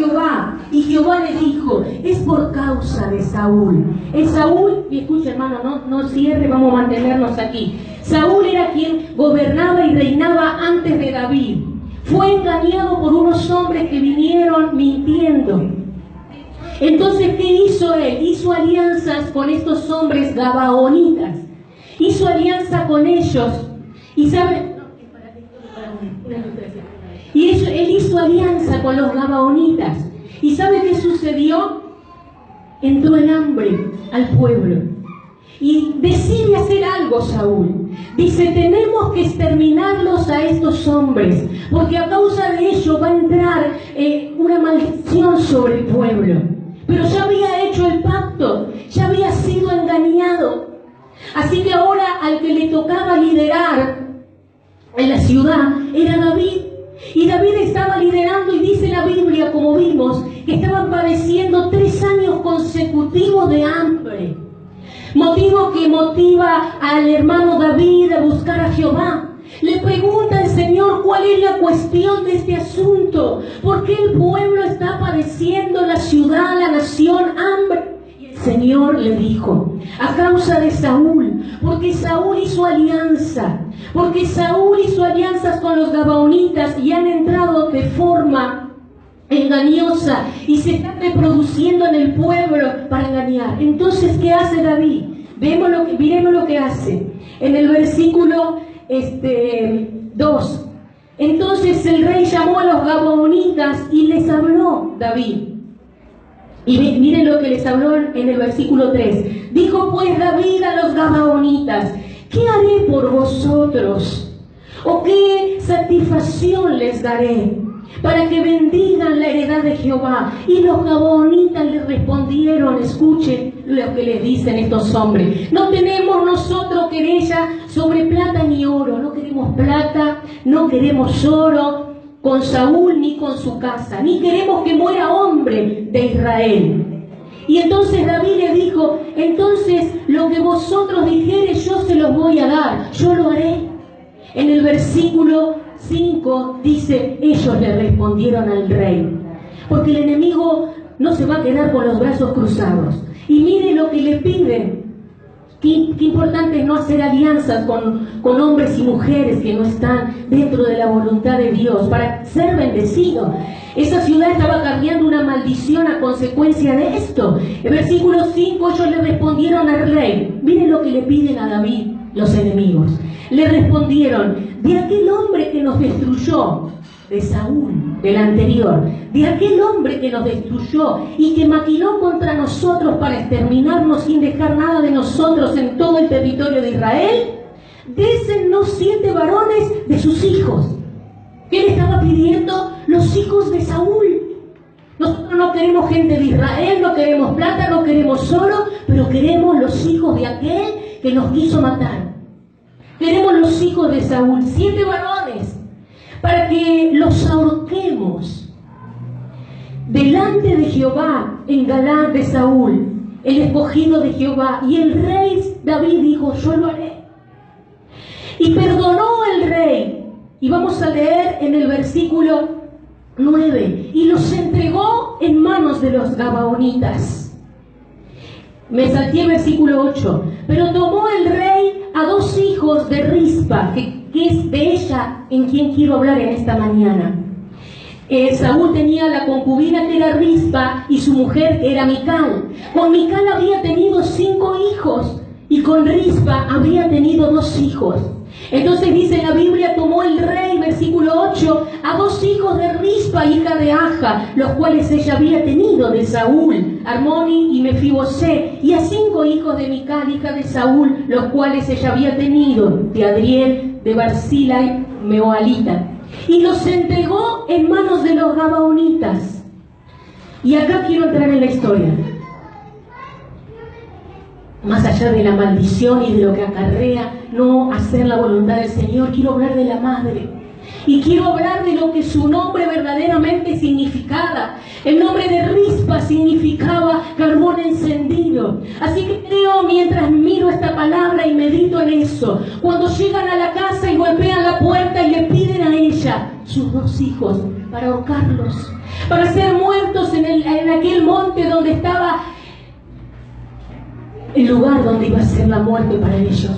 Jehová. Y Jehová le dijo, es por causa de Saúl. El Saúl, y escucha hermano, no cierre, vamos a mantenernos aquí. Saúl era quien gobernaba y reinaba antes de David. Fue engañado por unos hombres que vinieron mintiendo. Entonces, ¿qué hizo él? Hizo alianzas con estos hombres gabaonitas. Hizo alianza con ellos. Y sabe, él hizo alianza con los gabaonitas. ¿Y sabe qué sucedió? Entró el hambre al pueblo. Y decide hacer algo Saúl. Dice, tenemos que exterminarlos a estos hombres, porque a causa de ello va a entrar una maldición sobre el pueblo. Pero ya había hecho el pacto, ya había sido engañado. Así que ahora al que le tocaba liderar en la ciudad era David. Y David estaba liderando, y dice la Biblia, como vimos, que estaban padeciendo 3 años consecutivos de hambre. Motivo que motiva al hermano David a buscar a Jehová. Le pregunta al Señor cuál es la cuestión de este asunto. ¿Por qué el pueblo está padeciendo, la ciudad, la nación, hambre? Y el Señor le dijo, a causa de Saúl, porque Saúl hizo alianza. Porque Saúl hizo alianzas con los gabaonitas y han entrado de forma engañosa y se están reproduciendo en el pueblo para engañar. Entonces, ¿qué hace David? Miremos lo que hace. En el versículo 2. Entonces el rey llamó a los gabaonitas y les habló David. Y miren lo que les habló en el versículo 3. Dijo pues David a los gabaonitas, ¿qué haré por vosotros? ¿O qué satisfacción les daré para que bendigan la heredad de Jehová? Y los gabaonitas le respondieron, escuchen lo que les dicen estos hombres. No tenemos nosotros querella sobre plata ni oro. No queremos plata, no queremos oro con Saúl ni con su casa. Ni queremos que muera hombre de Israel. Y entonces David le dijo, entonces lo que vosotros dijeres yo se los voy a dar. Yo lo haré. En el versículo 5 dice, ellos le respondieron al rey. Porque el enemigo no se va a quedar con los brazos cruzados. Y mire lo que le piden. Qué importante es no hacer alianzas con hombres y mujeres que no están dentro de la voluntad de Dios para ser bendecidos. Esa ciudad estaba cargando una maldición a consecuencia de esto. En versículo 5 ellos le respondieron al rey. Miren lo que le piden a David los enemigos. Le respondieron, de aquel hombre que nos destruyó, de Saúl, del anterior, de aquel hombre que nos destruyó y que maquinó contra nosotros para exterminarnos sin dejar nada de nosotros en todo el territorio de Israel, désennos 7 varones de sus hijos. ¿Qué le estaba pidiendo? Los hijos de Saúl. Nosotros no queremos gente de Israel, no queremos plata, no queremos oro, pero queremos los hijos de aquel que nos quiso matar. Queremos los hijos de Saúl, 7 varones, para que los ahorquemos delante de Jehová en Galaad de Saúl, el escogido de Jehová. Y el rey David dijo, yo lo haré. Y perdonó el rey. Y vamos a leer en el versículo 9. Y los entregó en manos de los gabaonitas. Me salté el versículo 8. Pero tomó el rey a 2 hijos de Rispa, que es de ella en quien quiero hablar en esta mañana. Saúl tenía la concubina que era Rispa y su mujer que era Mical. Con Mical había tenido 5 hijos y con Rispa había tenido 2 hijos. Entonces dice la Biblia, tomó el rey, versículo 8, a 2 hijos de Rispa, hija de Aja, los cuales ella había tenido de Saúl, Armoni y Mefibosé, y a 5 hijos de Mical, hija de Saúl, los cuales ella había tenido de Adriel, de Barzillai, Meoalita. Y los entregó en manos de los gabaonitas. Y acá quiero entrar en la historia. Más allá de la maldición y de lo que acarrea no hacer la voluntad del Señor, quiero hablar de la madre. Y quiero hablar de lo que su nombre verdaderamente significaba. El nombre de Rispa significaba carbón encendido. Así que creo, mientras miro esta palabra y medito en eso, cuando llegan a la casa y golpean la puerta y le piden a ella sus 2 hijos para ahorcarlos. para ser muertos en aquel monte donde estaba el lugar donde iba a ser la muerte para ellos.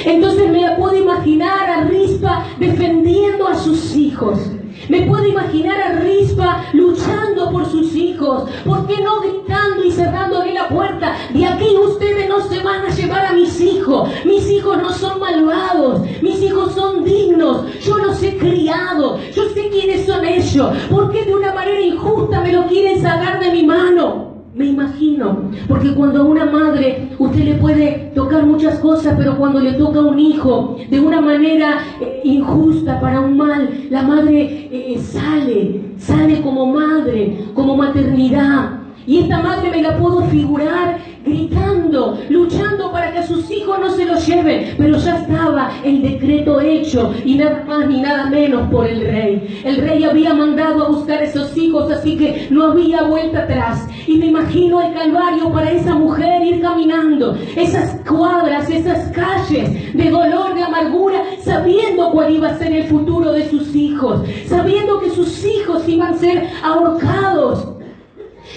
Entonces me la puedo imaginar a Rispa defendiendo a sus hijos. Me puedo imaginar a Rispa luchando por sus hijos. ¿Por qué no gritando y cerrándole la puerta? De aquí ustedes no se van a llevar a mis hijos. Mis hijos no son malvados. Mis hijos son dignos. Yo los he criado. Yo sé quiénes son ellos. ¿Por qué de una manera injusta me lo quieren sacar de mi mano? Me imagino, porque cuando a una madre usted le puede tocar muchas cosas, pero cuando le toca a un hijo de una manera injusta, para un mal, la madre sale como madre, como maternidad. Y esta madre me la puedo figurar gritando, luchando para que a sus hijos no se los lleven, pero ya estaba el decreto hecho, y nada más ni nada menos por el rey. El rey había mandado a buscar a esos hijos, así que no había vuelta atrás. Y me imagino el calvario para esa mujer ir caminando, esas cuadras, esas calles de dolor, de amargura, sabiendo cuál iba a ser el futuro de sus hijos, sabiendo que sus hijos iban a ser ahorcados,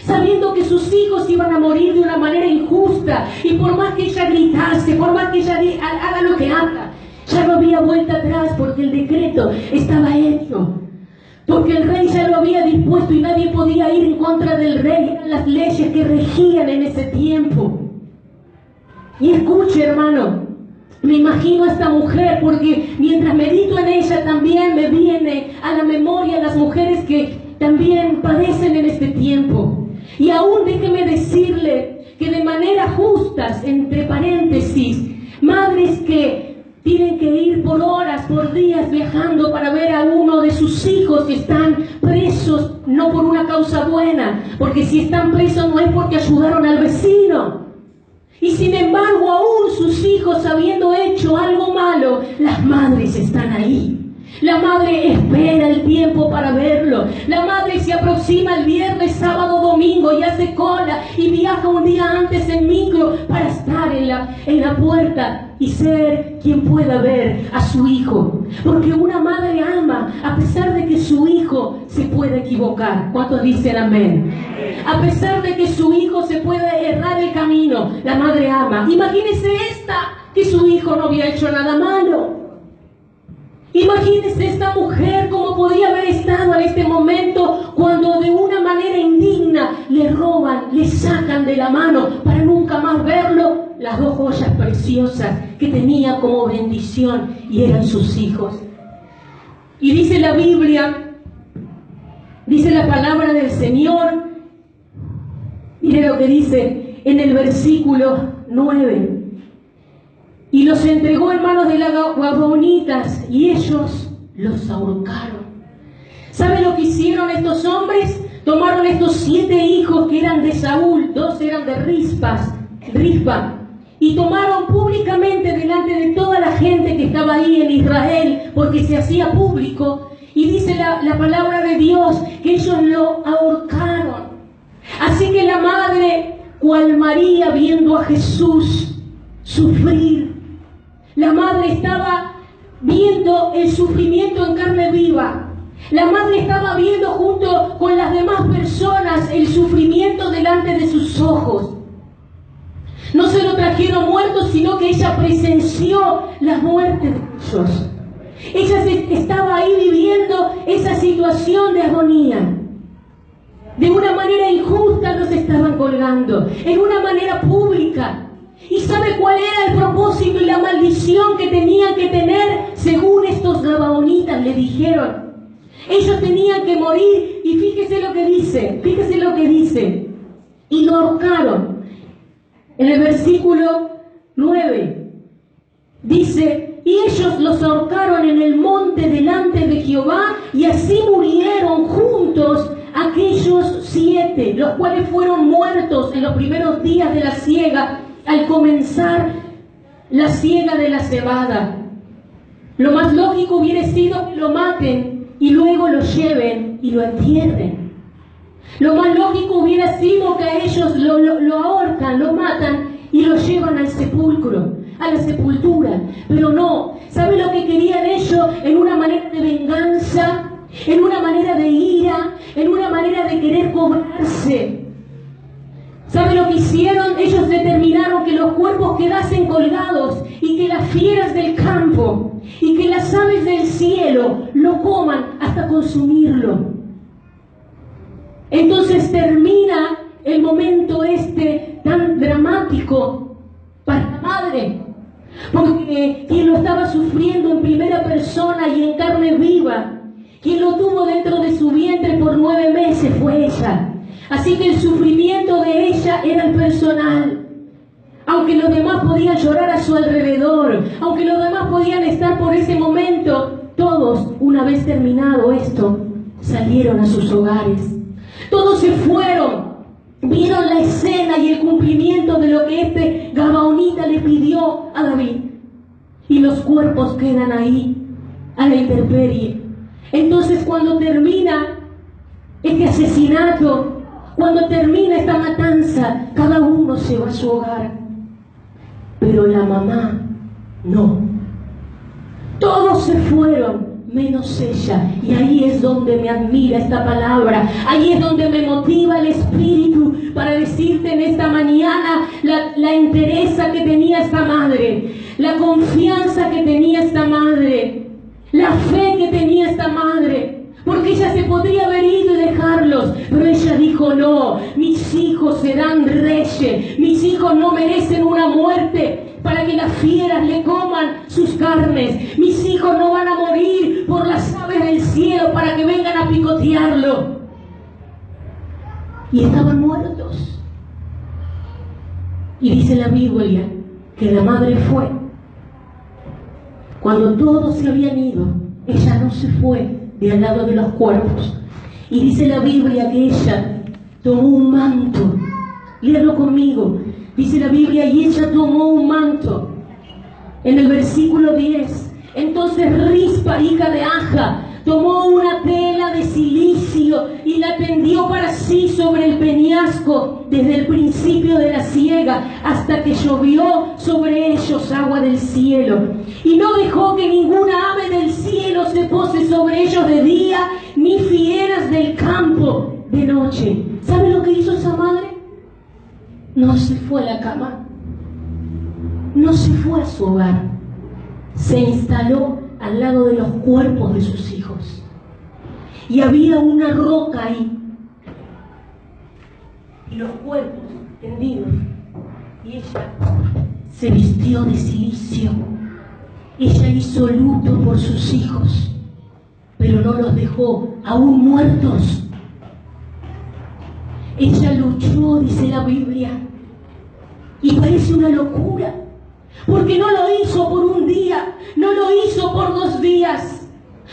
sabiendo que sus hijos iban a morir de una manera injusta. Y por más que ella gritase, por más que ella haga lo que haga, ya no había vuelta atrás, porque el decreto estaba hecho, porque el rey ya lo había dispuesto y nadie podía ir en contra del rey. Eran las leyes que regían en ese tiempo. Y escuche, hermano, me imagino a esta mujer, porque mientras medito en ella también me viene a la memoria las mujeres que también padecen en este tiempo. Y aún déjeme decirle que de manera justas, entre paréntesis, madres que tienen que ir por horas, por días viajando para ver a uno de sus hijos que están presos, no por una causa buena, porque si están presos no es porque ayudaron al vecino. Y sin embargo, aún sus hijos habiendo hecho algo malo, las madres están ahí. La madre espera el tiempo para verlo. La madre se aproxima el viernes, sábado, domingo y hace cola y viaja un día antes en micro para estar en la puerta y ser quien pueda ver a su hijo. Porque una madre ama a pesar de que su hijo se pueda equivocar. ¿Cuántos dicen amén? A pesar de que su hijo se pueda errar el camino, la madre ama. Imagínese que su hijo no había hecho nada malo. Imagínese esta mujer cómo podría haber estado en este momento cuando de una manera indigna le roban, le sacan de la mano para nunca más verlo las dos joyas preciosas que tenía como bendición, y eran sus hijos. Y dice la Biblia, dice la palabra del Señor, mire lo que dice en el versículo 9. Y los entregó en manos de las gabaonitas y ellos los ahorcaron. ¿Sabe lo que hicieron estos hombres? Tomaron estos 7 hijos que eran de Saúl, 2 eran de Rispa, y tomaron públicamente delante de toda la gente que estaba ahí en Israel, porque se hacía público, y dice la palabra de Dios que ellos lo ahorcaron. Así que la madre, cual María viendo a Jesús sufrir, la madre estaba viendo el sufrimiento en carne viva. La madre estaba viendo junto con las demás personas el sufrimiento delante de sus ojos. No se lo trajeron muertos, sino que ella presenció la muerte de ellos. Ella estaba ahí viviendo esa situación de agonía. De una manera injusta los estaban colgando, en una manera pública. ¿Y sabe cuál era el propósito y la maldición que tenían que tener? Según estos gabaonitas le dijeron, ellos tenían que morir. Y fíjese lo que dice, y lo ahorcaron. En el versículo 9 dice, y ellos los ahorcaron en el monte delante de Jehová, y así murieron juntos aquellos 7, los cuales fueron muertos en los primeros días de la siega, al comenzar la siega de la cebada. Lo más lógico hubiera sido que lo maten y luego lo lleven y lo entierren. Lo más lógico hubiera sido que a ellos lo ahorcan, lo matan y lo llevan al sepulcro, a la sepultura. Pero no, ¿sabe lo que querían ellos? En una manera de venganza, en una manera de ira, en una manera de querer cobrarse. ¿Sabe lo que hicieron? Ellos determinaron que los cuerpos quedasen colgados y que las fieras del campo y que las aves del cielo lo coman hasta consumirlo. Entonces termina el momento tan dramático para la madre, porque quien lo estaba sufriendo en primera persona y en carne viva, quien lo tuvo dentro de su vientre por 9 meses fue ella. Así que el sufrimiento de ella era el personal. Aunque los demás podían llorar a su alrededor, aunque los demás podían estar por ese momento, todos, una vez terminado esto, salieron a sus hogares. Todos se fueron, vieron la escena y el cumplimiento de lo que este gabaonita le pidió a David. Y los cuerpos quedan ahí, a la intemperie. Entonces cuando termina este asesinato, cuando termina esta matanza, cada uno se va a su hogar. Pero la mamá, no. Todos se fueron, menos ella. Y ahí es donde me admira esta palabra. Ahí es donde me motiva el Espíritu para decirte en esta mañana la entereza que tenía esta madre, la confianza que tenía esta madre, la fe que tenía esta madre. Porque ella se podría haber ido y dejarlos, pero ella dijo: no, mis hijos serán reyes, mis hijos no merecen una muerte para que las fieras le coman sus carnes, mis hijos no van a morir por las aves del cielo para que vengan a picotearlo. Y estaban muertos. Y dice la Biblia que la madre fue. Cuando todos se habían ido, ella no se fue de al lado de los cuerpos. Y dice la Biblia que ella tomó un manto. Léalo conmigo. Dice la Biblia: y ella tomó un manto. En el versículo 10. Entonces Rispa, hija de Aja, tomó una tela de cilicio y la tendió para sí sobre el peñasco desde el principio de la siega hasta que llovió sobre ellos agua del cielo. Y no dejó que ninguna ave del cielo se pose sobre ellos de día, ni fieras del campo de noche. ¿Sabe lo que hizo esa madre? No se fue a la cama, no se fue a su hogar, se instaló al lado de los cuerpos de sus hijos. Y había una roca ahí, y los cuerpos tendidos, y ella se vistió de cilicio. Ella hizo luto por sus hijos, pero no los dejó aún muertos. Ella luchó, dice la Biblia, y parece una locura, porque no lo hizo por un día, no lo hizo por 2 días.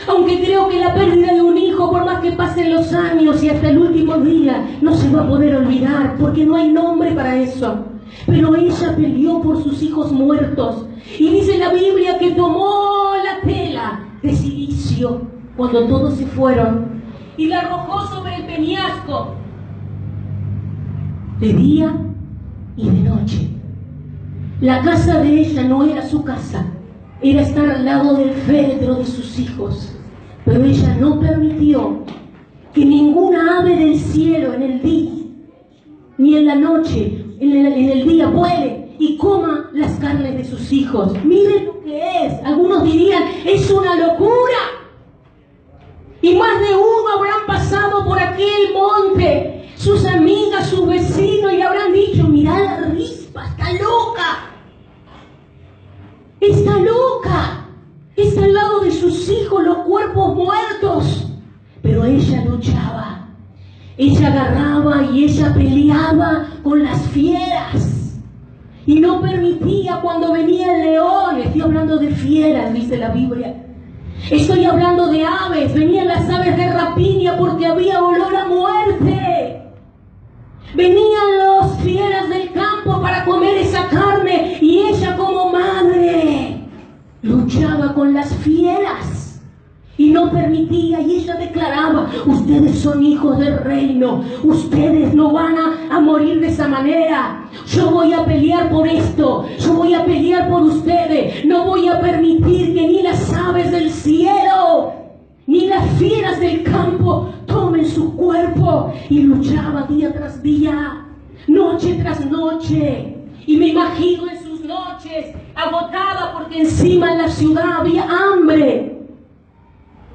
Aunque creo que la pérdida de un hijo, por más que pasen los años y hasta el último día, no se va a poder olvidar, porque no hay nombre para eso. Pero ella peleó por sus hijos muertos. Y dice la Biblia que tomó la tela de cilicio cuando todos se fueron y la arrojó sobre el peñasco de día y de noche. La casa de ella no era su casa, era estar al lado del féretro de sus hijos. Pero ella no permitió que ninguna ave del cielo en el día, ni en la noche, en el día, vuele y coma las carnes de sus hijos. Miren lo que es. Algunos dirían: es una locura. Y más de uno habrán pasado por aquel monte, sus amigas, sus vecinos, y habrán dicho: mirá la Rispa, está loca. Está loca. Está al lado de sus hijos, los cuerpos muertos. Pero ella luchaba. Ella agarraba y ella peleaba con las fieras. Y no permitía cuando venía el león. Estoy hablando de fieras, dice la Biblia. Estoy hablando de aves. Venían las aves de rapiña porque había olor a muerte. Venían los fieras del campo para comer esa carne. Y ella, como madre, luchaba con las fieras. Y no permitía, y ella declaraba: ustedes son hijos del reino, ustedes no van a morir de esa manera. Yo voy a pelear por esto, yo voy a pelear por ustedes. No voy a permitir que ni las aves del cielo ni las fieras del campo tomen su cuerpo. Y luchaba día tras día, noche tras noche. Y me imagino en sus noches, agotada porque encima en la ciudad había hambre.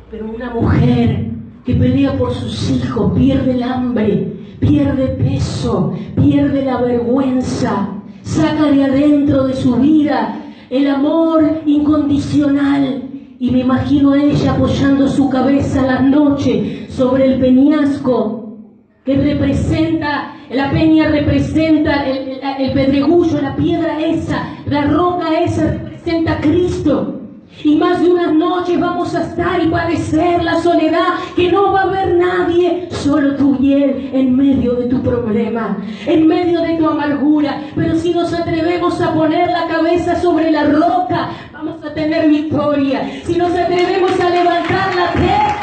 Pero una mujer que pelea por sus hijos pierde el hambre, pierde peso, pierde la vergüenza, saca de adentro de su vida el amor incondicional. Y me imagino a ella apoyando su cabeza la noche sobre el peñasco, que representa, la peña representa el pedregullo, la piedra esa, la roca esa representa a Cristo. Y más de unas noches vamos a estar y padecer la soledad, que no va a haber nadie, solo tú y Él en medio de tu problema, en medio de tu amargura. Pero si nos atrevemos a poner la cabeza sobre la roca, vamos a tener victoria. Si nos atrevemos a levantar la tela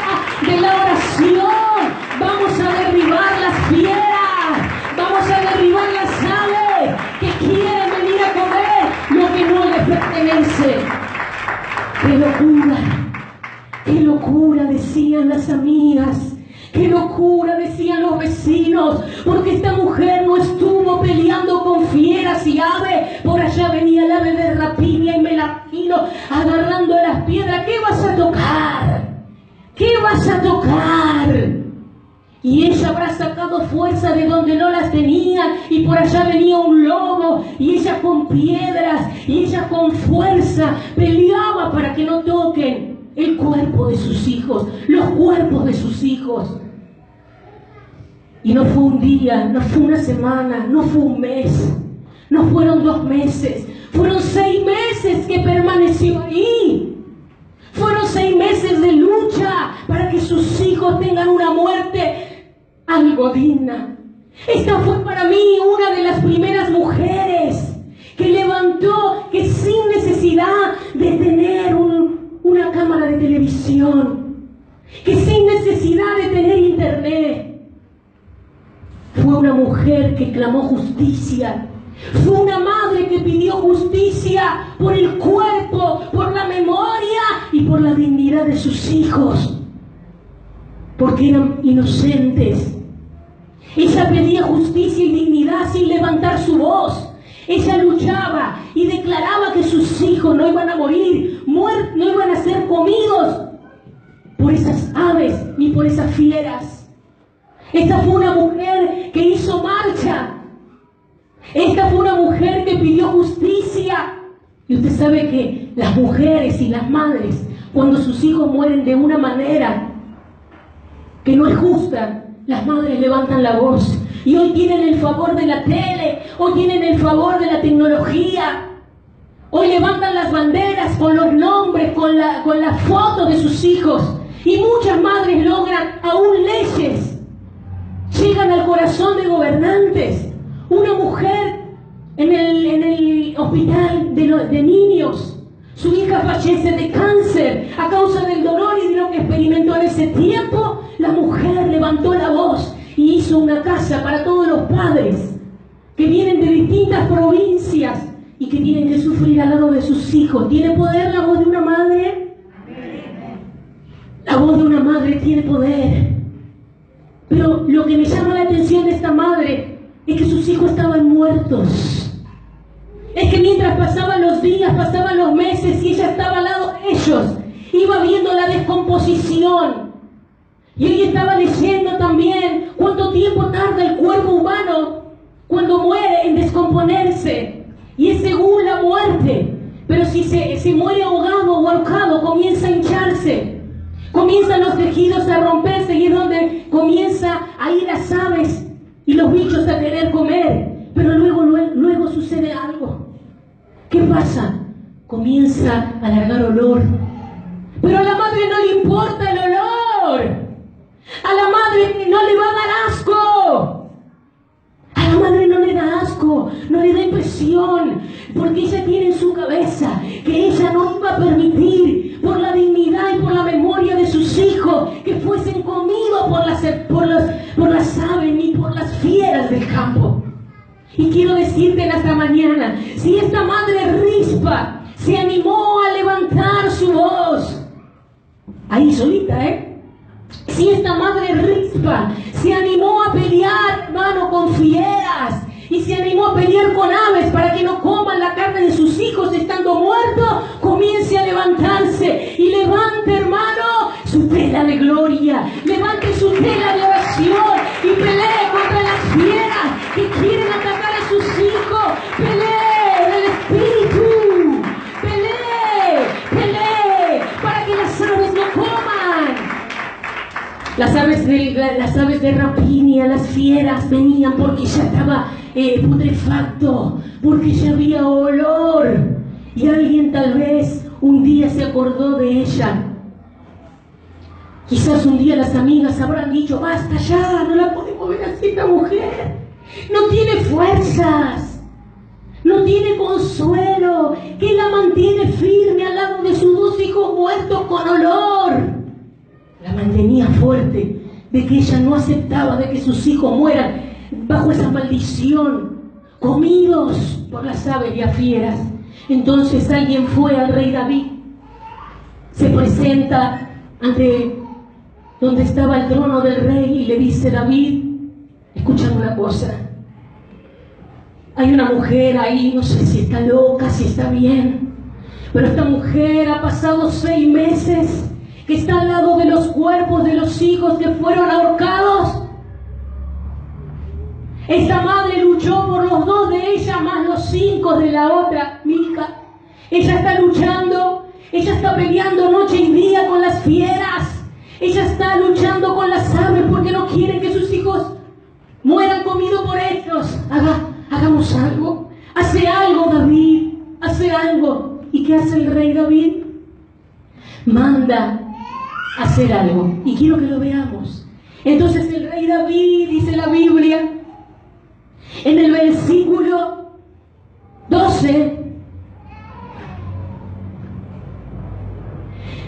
de la oración, vamos a derribar las fieras, vamos a derribar las aves que quieren venir a comer lo que no les pertenece. ¡Qué locura! Decían las amigas. ¡Qué locura! Decían los vecinos. Porque esta mujer no estuvo peleando con fieras y aves. Por allá venía el ave de rapiña y me la imagino agarrando las piedras. ¿Qué vas a tocar? ¿Qué vas a tocar? Y ella habrá sacado fuerza de donde no las tenía, y por allá venía un lobo, y ella con piedras, y ella con fuerza peleaba para que no toquen el cuerpo de sus hijos, los cuerpos de sus hijos. Y no fue un día, no fue una semana, no fue un mes, no fueron 2 meses, fueron 6 meses que permaneció ahí. Fueron 6 meses de lucha para que sus hijos tengan una muerte algo digna. Esta fue para mí una de las primeras mujeres que levantó, que sin necesidad de tener una cámara de televisión, que sin necesidad de tener internet, fue una mujer que clamó justicia. Fue una madre que pidió justicia por el cuerpo, por la memoria y por la dignidad de sus hijos, porque eran inocentes. Ella pedía justicia y dignidad sin levantar su voz. Ella luchaba y declaraba que sus hijos no iban a morir, no iban a ser comidos por esas aves ni por esas fieras. Esta fue una mujer que hizo marcha. Esta fue una mujer que pidió justicia. Y usted sabe que las mujeres y las madres, cuando sus hijos mueren de una manera que no es justa, las madres levantan la voz. Y hoy tienen el favor de la tele, hoy tienen el favor de la tecnología. Hoy levantan las banderas con los nombres, con la foto de sus hijos. Y muchas madres logran aún leyes. Llegan al corazón de gobernantes. Una mujer en el hospital de niños, su hija fallece de cáncer a causa del dolor y de lo que experimentó en ese tiempo. La mujer levantó la voz y hizo una casa para todos los padres que vienen de distintas provincias y que tienen que sufrir al lado de sus hijos. ¿Tiene poder la voz de una madre? La voz de una madre tiene poder. Pero lo que me llama la atención de esta madre es que sus hijos estaban muertos. Es que mientras pasaban los días, pasaban los meses y ella estaba al lado de ellos, iba viendo la descomposición. Y ella estaba leyendo también cuánto tiempo tarda el cuerpo humano cuando muere en descomponerse. Y es según la muerte. Pero si se muere ahogado o ahorcado, comienza a hincharse. Comienzan los tejidos a romperse y es donde comienza a ir las aves y los bichos a querer comer. Pero luego sucede algo. ¿Qué pasa? Comienza a largar olor. Pero a la madre no le importa el olor. A la madre no le va a dar asco. A la madre no le da asco, no le da impresión, porque ella tiene en su cabeza que ella no iba a permitir, por la dignidad y por la memoria de sus hijos, que fuesen comidos por las aves ni por las fieras del campo. Y quiero decirte en esta mañana, si esta madre Rispa se animó a levantar su voz, ahí solita, Así esta madre Rispa se animó a pelear, hermano, con fieras. Y se animó a pelear con aves para que no coman la carne de sus hijos estando muertos. Comience a levantarse y levante, hermano, su tela de gloria. Levante su tela de oración y pelee contra las fieras que quieren atacar a sus hijos. Pelee en el espíritu. Pelee para que las aves no coman. Las aves de rapiña, las fieras venían porque ya estaba putrefacto, porque ya había olor. Y alguien tal vez un día se acordó de ella. Quizás un día las amigas habrán dicho: basta ya, no la podemos ver así, esta mujer no tiene fuerzas, no tiene consuelo, que la mantiene firme al lado de sus dos hijos muertos con olor. La mantenía fuerte, de que ella no aceptaba de que sus hijos mueran bajo esa maldición, comidos por las aves y las fieras. Entonces alguien fue al rey David, se presenta ante donde estaba el trono del rey y le dice: David, escúchame una cosa, hay una mujer ahí, no sé si está loca, si está bien, pero esta mujer ha pasado 6 meses que está al lado de los cuerpos de los hijos que fueron ahorcados. Esta madre luchó por los 2 de ella más los 5 de la otra, Mica. Ella está luchando, ella está peleando noche y día con las fieras. Ella está luchando con las aves porque no quiere que sus hijos mueran comidos por ellos. Hagamos algo. Hace algo, David. Hace algo. ¿Y qué hace el rey David? Manda hacer algo. Y quiero que lo veamos. Entonces el rey David, dice la Biblia, en el versículo 12,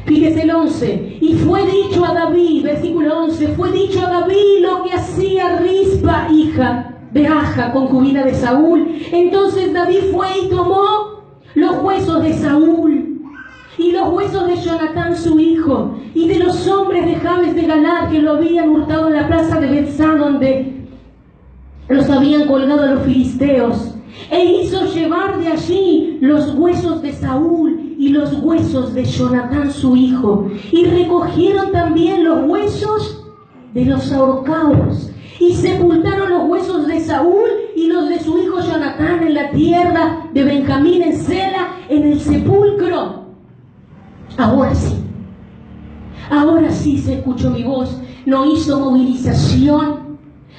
fíjese el 11, y fue dicho a David, versículo 11, fue dicho a David lo que hacía Rispa, hija de Aja, concubina de Saúl. Entonces David fue y tomó los huesos de Saúl y los huesos de Jonatán su hijo y de los hombres de Jabes de Galaad que lo habían hurtado en la plaza de Betzán, donde los habían colgado a los filisteos, e hizo llevar de allí los huesos de Saúl y los huesos de Jonatán su hijo, y recogieron también los huesos de los ahorcados, y sepultaron los huesos de Saúl y los de su hijo Jonatán en la tierra de Benjamín en Sela, en el sepulcro. Ahora sí se escuchó mi voz, no hizo movilización.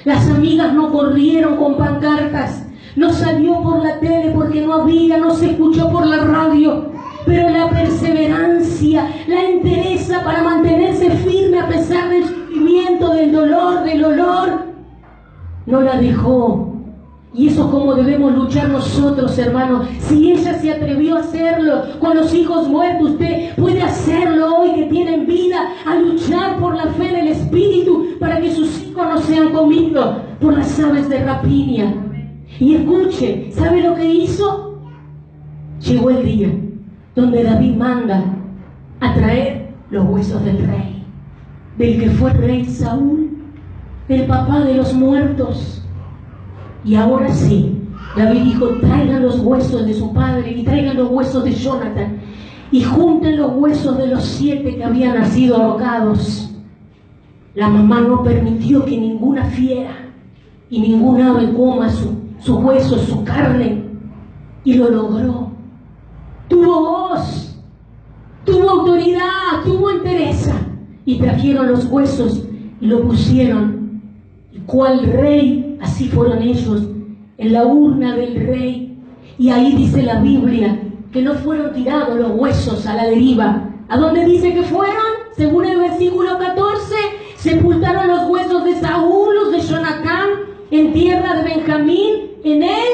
Las amigas no corrieron con pancartas, no salió por la tele porque no se escuchó por la radio, pero la perseverancia, la entereza para mantenerse firme a pesar del sufrimiento, del dolor, del olor, no la dejó. Y eso es como debemos luchar nosotros, hermanos. Si ella se atrevió a hacerlo con los hijos muertos, usted puede hacerlo hoy que tienen vida, a luchar por la fe del Espíritu para que sus hijos no sean comidos por las aves de rapiña. Y escuche, ¿sabe lo que hizo? Llegó el día donde David manda a traer los huesos del rey, del que fue rey Saúl, el papá de los muertos. Y ahora sí, David dijo: traigan los huesos de su padre y traigan los huesos de Jonatán y junten los huesos de los 7 que habían nacido ahorcados. La mamá no permitió que ninguna fiera y ningún ave coma sus huesos, su carne, y lo logró. Tuvo voz, tuvo autoridad, tuvo entereza, y trajeron los huesos y lo pusieron. ¿Y cuál rey? Así fueron ellos, en la urna del rey. Y ahí dice la Biblia que no fueron tirados los huesos a la deriva. ¿A dónde dice que fueron? Según el versículo 14, sepultaron los huesos de Saúl, los de Jonatán, en tierra de Benjamín, en el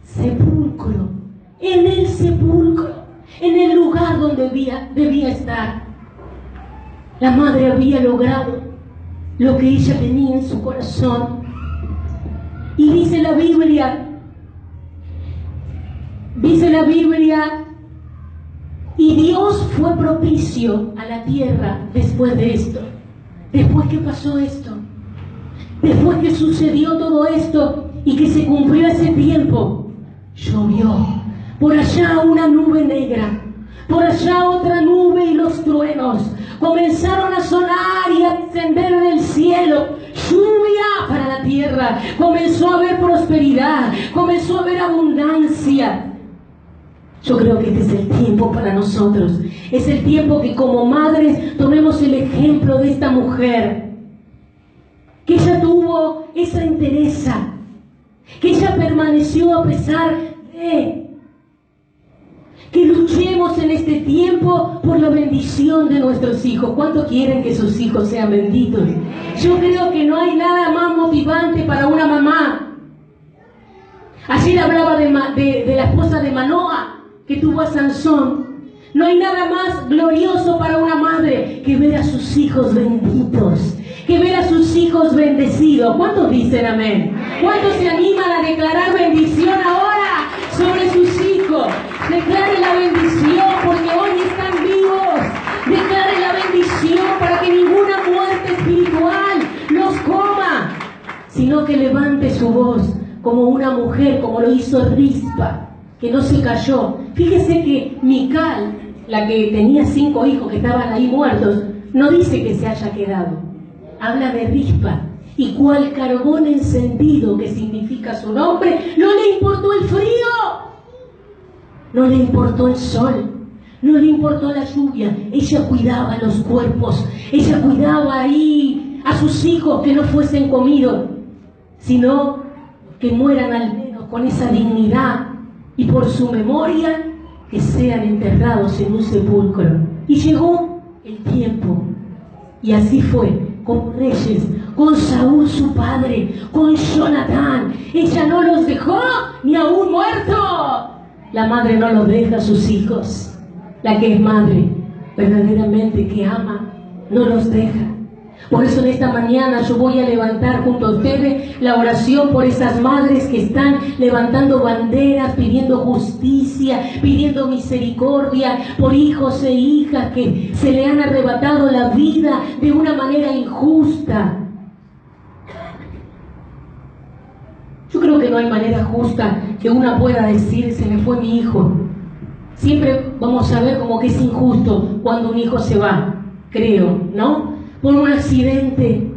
sepulcro, en el lugar donde debía estar. La madre había logrado lo que ella tenía en su corazón. Y dice la Biblia, y Dios fue propicio a la tierra después de esto. Después que pasó esto, después que sucedió todo esto y que se cumplió ese tiempo, llovió. Por allá una nube negra, por allá otra nube y los truenos comenzaron a sonar y a descender del cielo. Lluvia para la tierra. Comenzó a haber prosperidad, comenzó a haber abundancia. Yo creo que este es el tiempo para nosotros. Es el tiempo que como madres tomemos el ejemplo de esta mujer. Que ella tuvo esa entereza. Que ella permaneció a pesar de... Que luchemos en este tiempo por la bendición de nuestros hijos. ¿Cuánto quieren que sus hijos sean benditos? Yo creo que no hay nada más motivante para una mamá. Ayer hablaba de la esposa de Manoa, que tuvo a Sansón. No hay nada más glorioso para una madre que ver a sus hijos benditos, que ver a sus hijos bendecidos. ¿Cuántos dicen amén? ¿Cuántos se animan a declarar bendición ahora sobre sus hijos? Declare la bendición porque hoy están vivos. Declare la bendición para que ninguna muerte espiritual los coma, sino que levante su voz como una mujer, como lo hizo Rispa, que no se cayó. Fíjese que Mical, la que tenía 5 hijos que estaban ahí muertos, no dice que se haya quedado. Habla de Rispa. Y cual carbón encendido, que significa su nombre, no le importó el frío. No le importó el sol, no le importó la lluvia. Ella cuidaba los cuerpos, ella cuidaba ahí a sus hijos que no fuesen comidos, sino que mueran al menos con esa dignidad y por su memoria que sean enterrados en un sepulcro. Y llegó el tiempo, y así fue con reyes, con Saúl su padre, con Jonatán. Ella no los dejó ni aún muerto. La madre no los deja a sus hijos. La que es madre, verdaderamente que ama, no los deja. Por eso en esta mañana yo voy a levantar junto a ustedes la oración por esas madres que están levantando banderas, pidiendo justicia, pidiendo misericordia, por hijos e hijas que se le han arrebatado la vida de una manera injusta. Yo creo que no hay manera justa que una pueda decir, se me fue mi hijo. Siempre vamos a ver como que es injusto cuando un hijo se va, creo, ¿no? Por un accidente.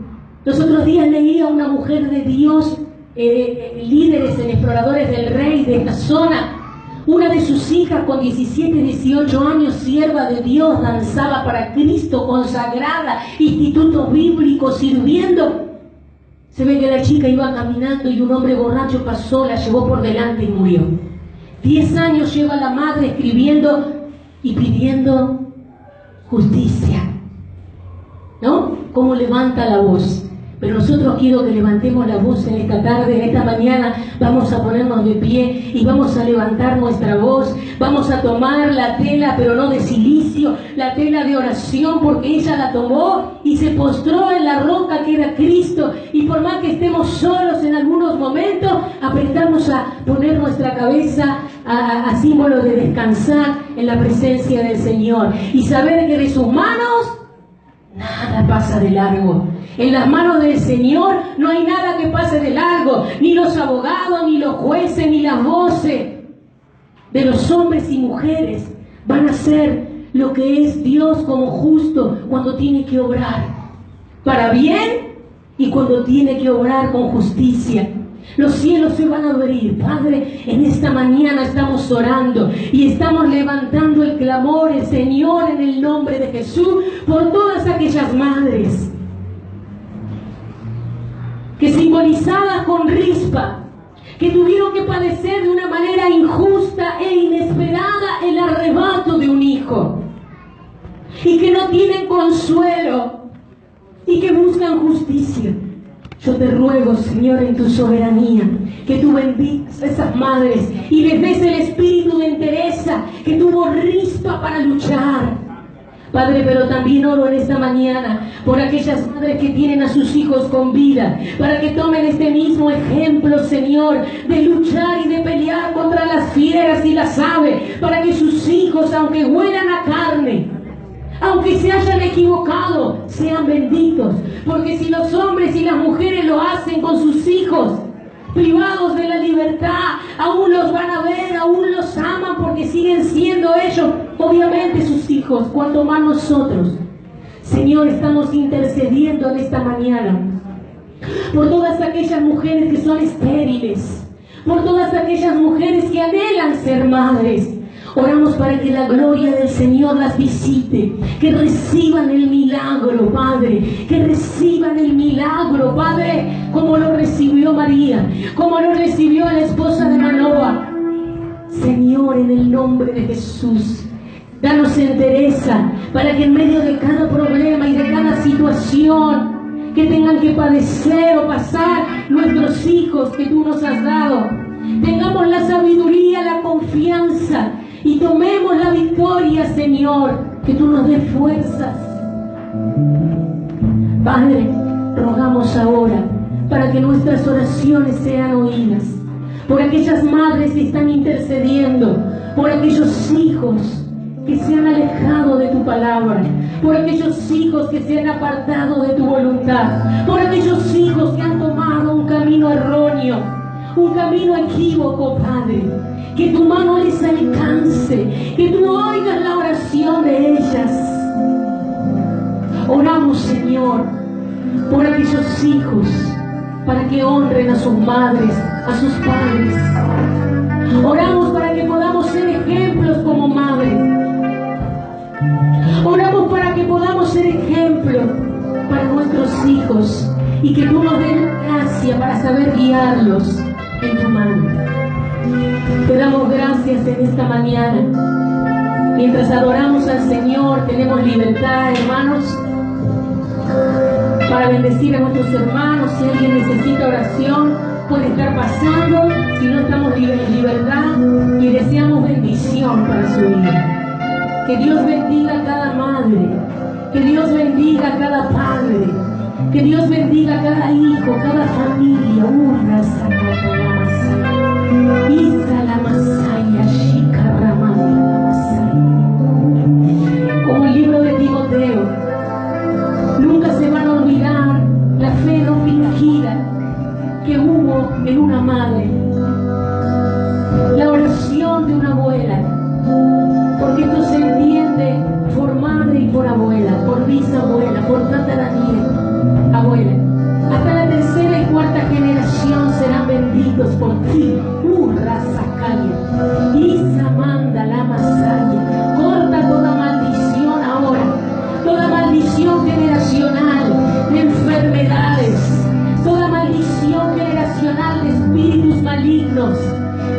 Los otros días leía a una mujer de Dios, líderes en Exploradores del Rey de esta zona. Una de sus hijas con 17, 18 años, sierva de Dios, danzaba para Cristo, consagrada, instituto bíblico, sirviendo. Se ve que la chica iba caminando y un hombre borracho pasó, la llevó por delante y murió. 10 años lleva la madre escribiendo y pidiendo justicia. ¿No? ¿Cómo levanta la voz? Pero nosotros quiero que levantemos la voz en esta tarde, en esta mañana. Vamos a ponernos de pie y vamos a levantar nuestra voz. Vamos a tomar la tela, pero no de silicio, la tela de oración, porque ella la tomó y se postró en la roca que era Cristo. Y por más que estemos solos en algunos momentos, aprendamos a poner nuestra cabeza a símbolo de descansar en la presencia del Señor y saber que de sus manos nada pasa de largo. En las manos del Señor no hay nada que pase de largo, ni los abogados, ni los jueces, ni las voces de los hombres y mujeres van a hacer lo que es Dios como justo cuando tiene que obrar para bien y cuando tiene que obrar con justicia. Los cielos se van a abrir. Padre, en esta mañana estamos orando y estamos levantando el clamor, el Señor, en el nombre de Jesús, por todas aquellas madres que, simbolizadas con Rispa, que tuvieron que padecer de una manera injusta e inesperada el arrebato de un hijo, y que no tienen consuelo y que buscan justicia. Yo te ruego, Señor, en tu soberanía, que tú bendigas a esas madres y les des el espíritu de entereza que tuvo Rispa para luchar. Padre, pero también oro en esta mañana por aquellas madres que tienen a sus hijos con vida, para que tomen este mismo ejemplo, Señor, de luchar y de pelear contra las fieras y las aves, para que sus hijos, aunque huelan a carne, Aunque se hayan equivocado, sean benditos. Porque si los hombres y las mujeres lo hacen con sus hijos, privados de la libertad, aún los van a ver, aún los aman porque siguen siendo ellos, obviamente sus hijos, cuanto más nosotros. Señor, estamos intercediendo en esta mañana por todas aquellas mujeres que son estériles, por todas aquellas mujeres que anhelan ser madres. Oramos para que la gloria del Señor las visite, que reciban el milagro, Padre, que reciban el milagro, Padre, como lo recibió María, como lo recibió la esposa de Manoa. Señor, en el nombre de Jesús, danos entereza para que en medio de cada problema y de cada situación que tengan que padecer o pasar nuestros hijos que tú nos has dado, tengamos la sabiduría, la confianza y tomemos la victoria, Señor, que tú nos des fuerzas. Padre, rogamos ahora para que nuestras oraciones sean oídas, por aquellas madres que están intercediendo, por aquellos hijos que se han alejado de tu palabra, por aquellos hijos que se han apartado de tu voluntad, por aquellos hijos que han tomado un camino erróneo, un camino equívoco, Padre. Que tu mano les alcance, que tú oigas la oración de ellas. Oramos, Señor, por aquellos hijos, para que honren a sus madres, a sus padres. Oramos para que podamos ser ejemplos como madres. Oramos para que podamos ser ejemplos para nuestros hijos y que tú nos des gracia para saber guiarlos en tu mano. Te damos gracias en esta mañana. Mientras adoramos al Señor, tenemos libertad, hermanos, para bendecir a nuestros hermanos. Si alguien necesita oración, puede estar pasando. Si no, estamos en libertad y deseamos bendición para su vida. Que Dios bendiga a cada madre, que Dios bendiga a cada padre, que Dios bendiga a cada hijo, cada familia. Como el libro de Timoteo, nunca se van a olvidar la fe no fingida que hubo en una madre, la oración de una abuela, porque esto se entiende por madre y por abuela, por bisabuela, por tataranieta, abuela. Hasta la tercera y cuarta generación serán benditos por ti. Sacaya, Isa manda la masaya. Corta toda maldición ahora, toda maldición generacional de enfermedades, toda maldición generacional de espíritus malignos,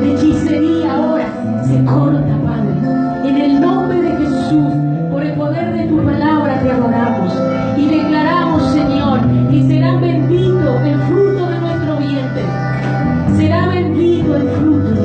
de hechicería ahora se corta, Padre. En el nombre de Jesús, por el poder de tu palabra te adoramos y declaramos, Señor, que será bendito el fruto de nuestro vientre, será bendito el fruto de